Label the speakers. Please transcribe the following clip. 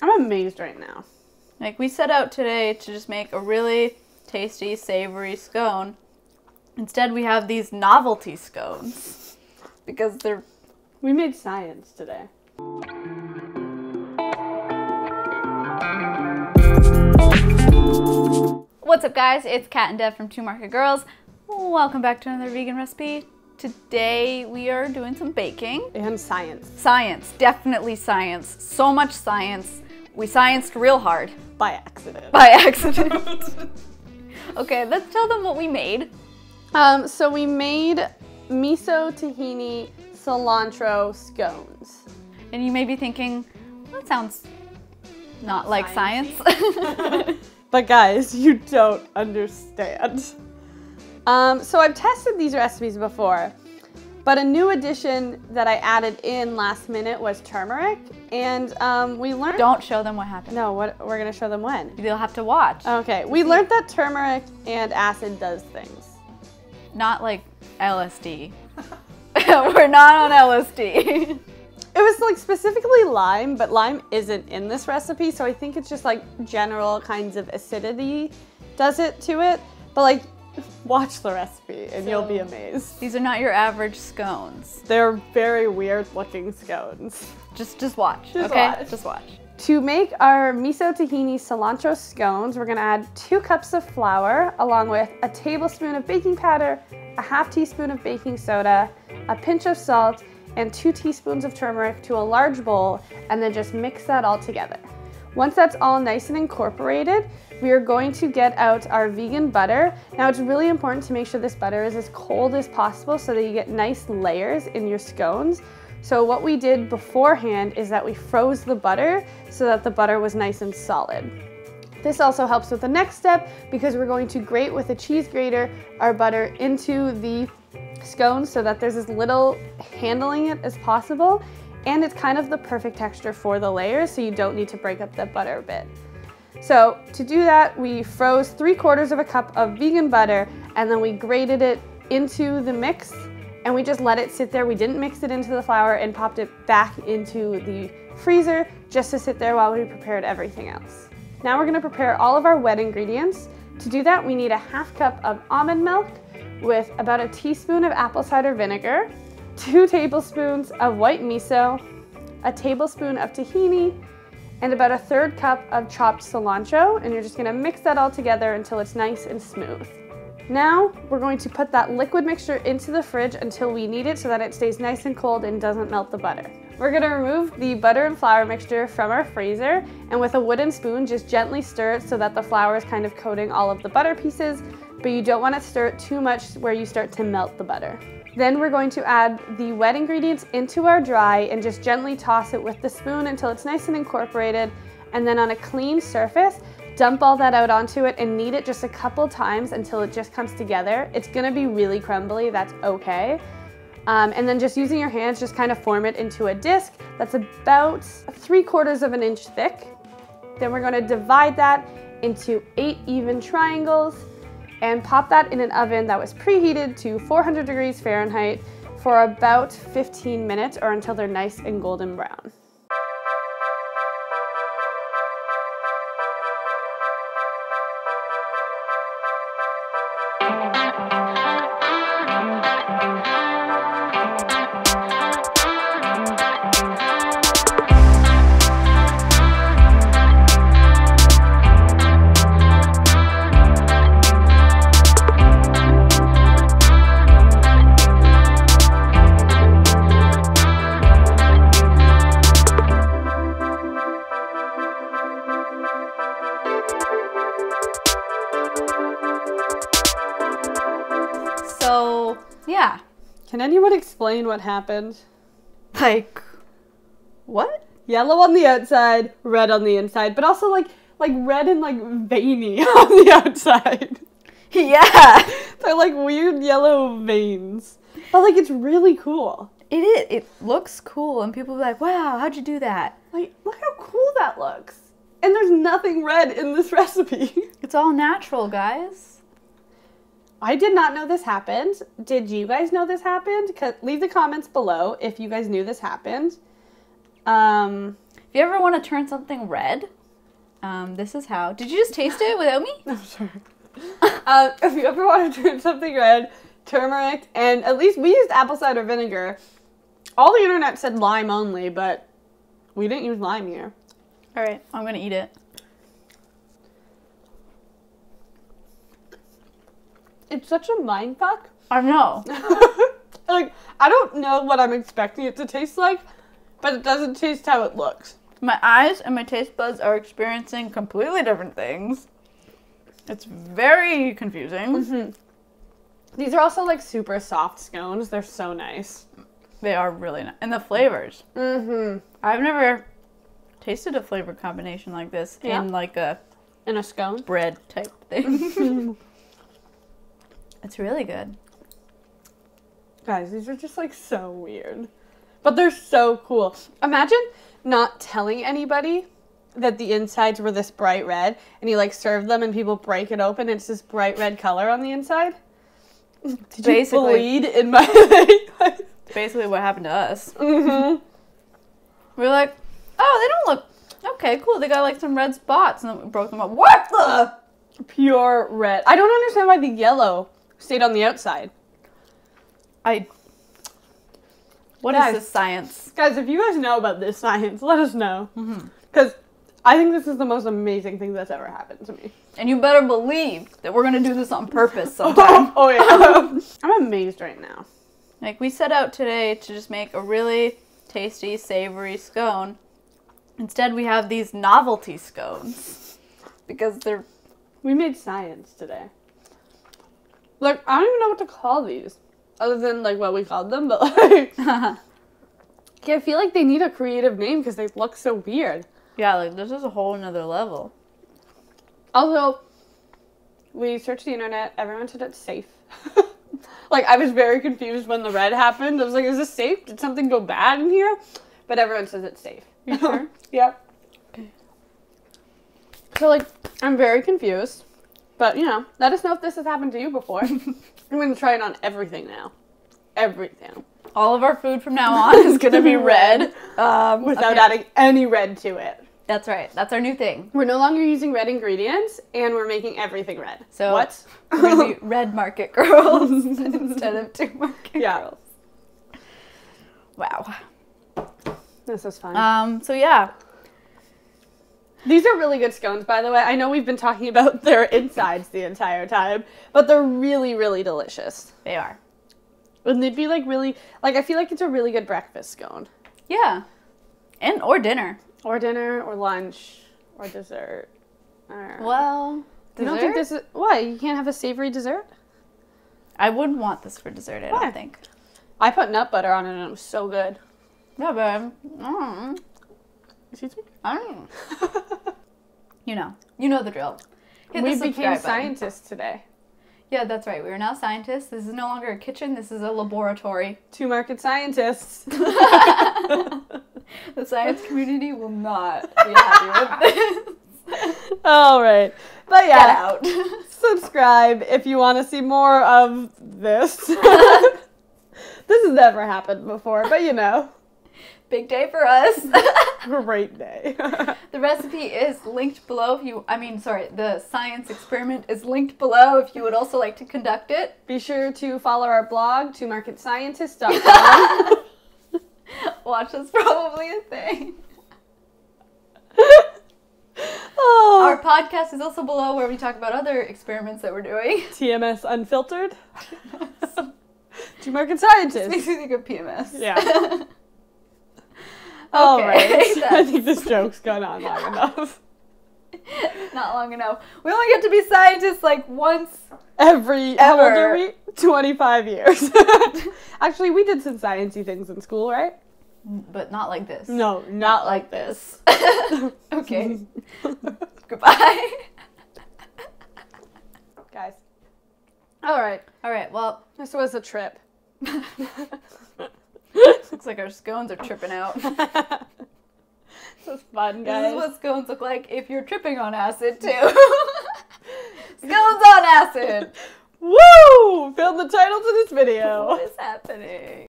Speaker 1: I'm amazed right now.
Speaker 2: Like, we set out today to just make a really tasty, savory scone. Instead, we have these novelty scones because they're...
Speaker 1: We made science today.
Speaker 2: What's up, guys? It's Kat and Dev from Two Market Girls. Welcome back to another vegan recipe. Today, we are doing some baking.
Speaker 1: And science.
Speaker 2: Science. Definitely science. So much science. We scienced real hard.
Speaker 1: By accident.
Speaker 2: By accident. Okay, let's tell them what we made.
Speaker 1: So we made miso tahini cilantro scones.
Speaker 2: And you may be thinking, well, that sounds not like science.
Speaker 1: But guys, you don't understand. So I've tested these recipes before, but a new addition that I added in last minute was turmeric, and we learned...
Speaker 2: Don't show them what happened.
Speaker 1: No, we're gonna show them when.
Speaker 2: They'll have to watch.
Speaker 1: Okay, we learned that turmeric and acid does things.
Speaker 2: Not like LSD. We're not on LSD.
Speaker 1: It was like specifically lime, but lime isn't in this recipe, so I think it's just like general kinds of acidity does it to it. But like, watch the recipe and you'll be amazed.
Speaker 2: These are not your average scones.
Speaker 1: They're very weird looking scones.
Speaker 2: Just watch,
Speaker 1: Just
Speaker 2: okay?
Speaker 1: watch.
Speaker 2: Just watch.
Speaker 1: To make our miso tahini cilantro scones, we're gonna add 2 cups of flour along with a tablespoon of baking powder, a half teaspoon of baking soda, a pinch of salt, and 2 teaspoons of turmeric to a large bowl, and then just mix that all together. Once that's all nice and incorporated, we are going to get out our vegan butter. Now it's really important to make sure this butter is as cold as possible so that you get nice layers in your scones. So what we did beforehand is that we froze the butter so that the butter was nice and solid. This also helps with the next step because we're going to grate with a cheese grater our butter into the scones so that there's as little handling it as possible, and it's kind of the perfect texture for the layers, so you don't need to break up the butter a bit. So to do that, we froze 3/4 of a cup of vegan butter, and then we grated it into the mix, and we just let it sit there. We didn't mix it into the flour and popped it back into the freezer just to sit there while we prepared everything else. Now we're gonna prepare all of our wet ingredients. To do that, we need a 1/2 cup of almond milk with about a teaspoon of apple cider vinegar, 2 tablespoons of white miso, a tablespoon of tahini, and about a 1/3 cup of chopped cilantro, and you're just gonna mix that all together until it's nice and smooth. Now, we're going to put that liquid mixture into the fridge until we need it so that it stays nice and cold and doesn't melt the butter. We're gonna remove the butter and flour mixture from our freezer, and with a wooden spoon, just gently stir it so that the flour is kind of coating all of the butter pieces, but you don't wanna stir it too much where you start to melt the butter. Then we're going to add the wet ingredients into our dry and just gently toss it with the spoon until it's nice and incorporated, and then on a clean surface, dump all that out onto it and knead it just a couple times until it just comes together. It's gonna be really crumbly, that's okay. And then just using your hands, just kind of form it into a disc that's about 3/4 of an inch thick. Then we're gonna divide that into 8 even triangles and pop that in an oven that was preheated to 400 degrees Fahrenheit for about 15 minutes or until they're nice and golden brown.
Speaker 2: So, yeah.
Speaker 1: Can anyone explain what happened?
Speaker 2: Like, what?
Speaker 1: Yellow on the outside, red on the inside, but also like red and like veiny on the outside.
Speaker 2: Yeah.
Speaker 1: They're like weird yellow veins. But like it's really cool.
Speaker 2: It is. It looks cool, and people be like, wow, how'd you do that?
Speaker 1: Like, look how cool that looks. And there's nothing red in this recipe.
Speaker 2: It's all natural, guys.
Speaker 1: I did not know this happened. Did you guys know this happened? Leave the comments below if you guys knew this happened.
Speaker 2: If you ever want to turn something red, this is how. Did you just taste it without me?
Speaker 1: I'm sorry. If you ever want to turn something red, turmeric, and at least we used apple cider vinegar. All the internet said lime only, but we didn't use lime here.
Speaker 2: All right, I'm going to eat it.
Speaker 1: It's such a mind fuck.
Speaker 2: I know.
Speaker 1: Like, I don't know what I'm expecting it to taste like, but it doesn't taste how it looks.
Speaker 2: My eyes and my taste buds are experiencing completely different things. It's very confusing.
Speaker 1: Mm-hmm. These are also like super soft scones. They're so nice.
Speaker 2: They are really nice. And the flavors.
Speaker 1: Mm-hmm.
Speaker 2: I've never tasted a flavor combination like this in like a
Speaker 1: scone
Speaker 2: bread type thing. It's really good.
Speaker 1: Guys, these are just like so weird. But they're so cool. Imagine not telling anybody that the insides were this bright red and you like serve them and people break it open and it's this bright red color on the inside. Did you bleed in my leg?
Speaker 2: Basically what happened to us.
Speaker 1: Mm-hmm.
Speaker 2: We were like, oh, they don't look okay, cool. They got like some red spots and then we broke them up. What the?
Speaker 1: Pure red. I don't understand why the yellow stayed on the outside.
Speaker 2: What is this science?
Speaker 1: Guys, if you guys know about this science, let us know. Because I think this is the most amazing thing that's ever happened to me.
Speaker 2: And you better believe that we're going to do this on purpose sometime.
Speaker 1: Oh, yeah. I'm amazed right now.
Speaker 2: Like, we set out today to just make a really tasty, savory scone. Instead, we have these novelty scones. Because they're...
Speaker 1: We made science today. Like, I don't even know what to call these. Other than, like, what we called them. But, like... I feel like they need a creative name because they look so weird.
Speaker 2: Yeah, like, this is a whole nother level.
Speaker 1: Also, we searched the internet. Everyone said it's safe. Like, I was very confused when the red happened. I was like, is this safe? Did something go bad in here? But everyone says it's safe.
Speaker 2: You sure?
Speaker 1: Yep.
Speaker 2: Okay.
Speaker 1: So, like, I'm very confused. But, you know, let us know if this has happened to you before. I'm going to try it on everything now. Everything.
Speaker 2: All of our food from now on is going to be red.
Speaker 1: Without adding any red to it.
Speaker 2: That's right. That's our new thing.
Speaker 1: We're no longer using red ingredients, and we're making everything red.
Speaker 2: So
Speaker 1: what?
Speaker 2: We're going to be red market girls instead of two market girls. Wow.
Speaker 1: This is fun.
Speaker 2: So yeah.
Speaker 1: These are really good scones, by the way. I know we've been talking about their insides the entire time, but they're really, really delicious.
Speaker 2: They are.
Speaker 1: And they'd be like really, like I feel like it's a really good breakfast scone.
Speaker 2: Yeah. Or dinner.
Speaker 1: Or dinner, or lunch, or dessert.
Speaker 2: Well, dessert?
Speaker 1: You don't think this is, what, you can't have a savory dessert?
Speaker 2: I wouldn't want this for dessert, I don't think.
Speaker 1: I put nut butter on it and it was so good.
Speaker 2: Yeah, but
Speaker 1: Excuse me?
Speaker 2: I don't know. You know the drill.
Speaker 1: We became scientists today.
Speaker 2: Yeah, that's right. We are now scientists. This is no longer a kitchen. This is a laboratory.
Speaker 1: Two market scientists.
Speaker 2: The science community will not be happy with this.
Speaker 1: All right. But yeah,
Speaker 2: Get out.
Speaker 1: Subscribe if you want to see more of this. This has never happened before, but you know.
Speaker 2: Big day for us.
Speaker 1: Great day.
Speaker 2: The recipe is linked below the science experiment is linked below if you would also like to conduct it.
Speaker 1: Be sure to follow our blog, twomarketscientists.com.
Speaker 2: Watch is probably a thing.
Speaker 1: Oh.
Speaker 2: Our podcast is also below where we talk about other experiments that we're doing.
Speaker 1: TMS Unfiltered. Two Market Scientists.
Speaker 2: Makes me think of PMS.
Speaker 1: Yeah. All right. I think this joke's gone on long enough.
Speaker 2: Not long enough. We only get to be scientists like once
Speaker 1: every how old are we? 25 years. Actually, we did some sciencey things in school, right?
Speaker 2: But not like this.
Speaker 1: No, not like this.
Speaker 2: Okay. Goodbye.
Speaker 1: Guys. All right.
Speaker 2: Well,
Speaker 1: this was a trip.
Speaker 2: Looks like our scones are tripping out.
Speaker 1: This was fun, guys.
Speaker 2: This is what scones look like if you're tripping on acid, too. Scones on acid!
Speaker 1: Woo! Found the title to this video.
Speaker 2: What is happening?